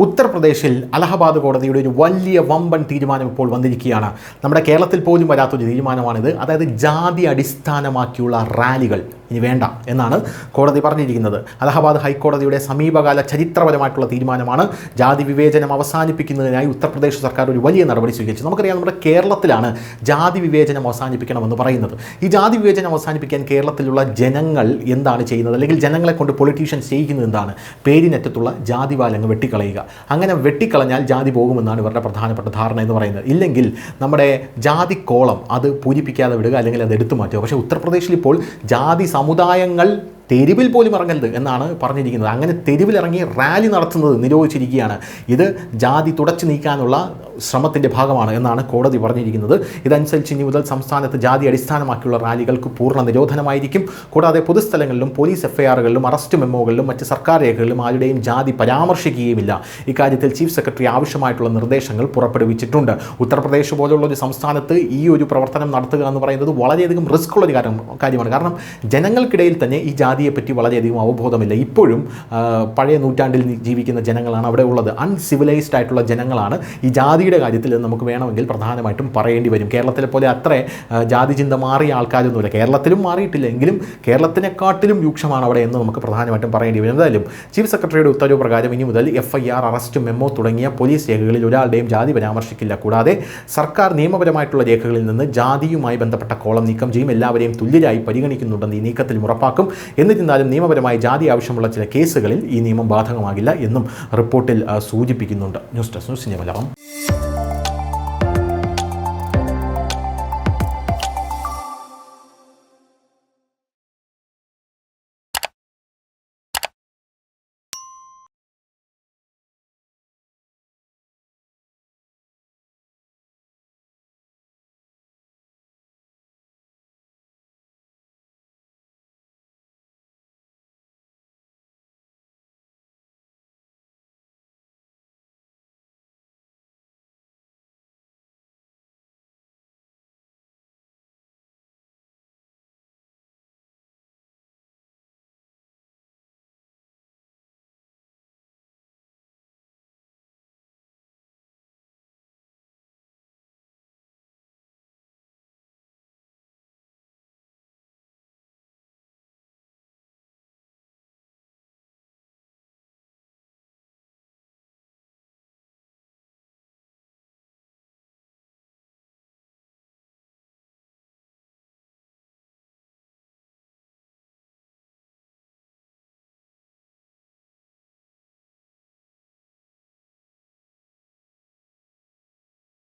ഉത്തർപ്രദേശിൽ അലഹബാദ് കോടതിയുടെ ഒരു വലിയ വമ്പൻ തീരുമാനം ഇപ്പോൾ വന്നിരിക്കുകയാണ്. നമ്മുടെ കേരളത്തിൽ പോലും വരാത്തൊരു തീരുമാനമാണിത്. അതായത് ജാതി അടിസ്ഥാനമാക്കിയുള്ള റാലികൾ ഇനി വേണ്ട എന്നാണ് കോടതി പറഞ്ഞിരിക്കുന്നത്. അലഹബാദ് ഹൈക്കോടതിയുടെ സമീപകാല ചരിത്രപരമായിട്ടുള്ള തീരുമാനമാണ്. ജാതി വിവേചനം അവസാനിപ്പിക്കുന്നതിനായി ഉത്തർപ്രദേശ് സർക്കാർ ഒരു വലിയ നടപടി സ്വീകരിച്ചു. നമുക്കറിയാം, നമ്മുടെ കേരളത്തിലാണ് ജാതി വിവേചനം അവസാനിപ്പിക്കണമെന്ന് പറയുന്നത്. ഈ ജാതി വിവേചനം അവസാനിപ്പിക്കാൻ കേരളത്തിലുള്ള ജനങ്ങൾ എന്താണ് ചെയ്യുന്നത്, അല്ലെങ്കിൽ ജനങ്ങളെ കൊണ്ട് പൊളിറ്റീഷ്യൻസ് ചെയ്യിക്കുന്നത് എന്താണ്? പേരിനറ്റത്തുള്ള ജാതിവാലങ്ങ് വെട്ടിക്കളയുക. അങ്ങനെ വെട്ടിക്കളഞ്ഞാൽ ജാതി പോകുമെന്നാണ് ഇവരുടെ പ്രധാനപ്പെട്ട ധാരണ എന്ന് പറയുന്നത്. ഇല്ലെങ്കിൽ നമ്മുടെ ജാതിക്കോളം അത് പൂരിപ്പിക്കാതെ വിടുക, അല്ലെങ്കിൽ അത് എടുത്തു മാറ്റുക. പക്ഷേ ഉത്തർപ്രദേശിൽ ഇപ്പോൾ ജാതി സമുദായങ്ങൾ തെരുവിൽ പോലും ഇറങ്ങരുത് എന്നാണ് പറഞ്ഞിരിക്കുന്നത്. അങ്ങനെ തെരുവിലിറങ്ങി റാലി നടത്തുന്നത് നിരോധിച്ചിരിക്കുകയാണ്. ഇത് ജാതി തുടച്ചു നീക്കാനുള്ള ശ്രമത്തിൻ്റെ ഭാഗമാണ് എന്നാണ് കോടതി പറഞ്ഞിരിക്കുന്നത്. ഇതനുസരിച്ച് ഇനി മുതൽ സംസ്ഥാനത്ത് ജാതി അടിസ്ഥാനമാക്കിയുള്ള റാലികൾക്ക് പൂർണ്ണ നിരോധനമായിരിക്കും. കൂടാതെ പൊതുസ്ഥലങ്ങളിലും പോലീസ് എഫ്ഐആറുകളിലും അറസ്റ്റ് മെമ്മോകളിലും മറ്റ് സർക്കാർ രേഖകളിലും ആരുടെയും ജാതി പരാമർശിക്കുകയുമില്ല. ഇക്കാര്യത്തിൽ ചീഫ് സെക്രട്ടറി ആവശ്യമായിട്ടുള്ള നിർദ്ദേശങ്ങൾ പുറപ്പെടുവിച്ചിട്ടുണ്ട്. ഉത്തർപ്രദേശ് പോലുള്ള ഒരു സംസ്ഥാനത്ത് ഈ ഒരു പ്രവർത്തനം നടത്തുക എന്ന് പറയുന്നത് വളരെയധികം റിസ്ക് ഉള്ളൊരു കാര്യമാണ്. കാരണം ജനങ്ങൾക്കിടയിൽ തന്നെ ഈ ജാതിയെപ്പറ്റി വളരെയധികം അവബോധമില്ല. ഇപ്പോഴും പഴയ നൂറ്റാണ്ടിൽ ജീവിക്കുന്ന ജനങ്ങളാണ് അവിടെ ഉള്ളത്. അൺസിവിലൈസ്ഡ് ആയിട്ടുള്ള ജനങ്ങളാണ്. ഈ ജാതിയുടെ കാര്യത്തിൽ നമുക്ക് വേണമെങ്കിൽ പ്രധാനമായിട്ടും പറയേണ്ടി വരും. കേരളത്തിലെ പോലെ അത്ര ജാതി ചിന്ത മാറിയ ആൾക്കാരൊന്നുമില്ല. കേരളത്തിലും മാറിയിട്ടില്ല, എങ്കിലും കേരളത്തിനെക്കാട്ടിലും രൂക്ഷമാണ് അവിടെ എന്ന് നമുക്ക് പ്രധാനമായിട്ടും പറയേണ്ടി വരും. എന്തായാലും ചീഫ് സെക്രട്ടറിയുടെ ഉത്തരവ് പ്രകാരം ഇനി മുതൽ എഫ്ഐആർ, അറസ്റ്റ് മെമ്മോ തുടങ്ങിയ പോലീസ് രേഖകളിൽ ഒരാളുടെയും ജാതി പരാമർശിക്കില്ല. കൂടാതെ സർക്കാർ നിയമപരമായിട്ടുള്ള രേഖകളിൽ നിന്ന് ജാതിയുമായി ബന്ധപ്പെട്ട കോളം നീക്കം ചെയ്യും. എല്ലാവരെയും തുല്യരായി പരിഗണിക്കുന്നുണ്ടെന്ന് ഈ നീക്കത്തിൽ ഉറപ്പാക്കും. എന്നിരുന്നാലും നിയമപരമായി ജാതി ആവശ്യമുള്ള ചില കേസുകളിൽ ഈ നിയമം ബാധകമാകില്ല എന്നും റിപ്പോർട്ടിൽ സൂചിപ്പിക്കുന്നുണ്ട്. News desk, news India Malayalam.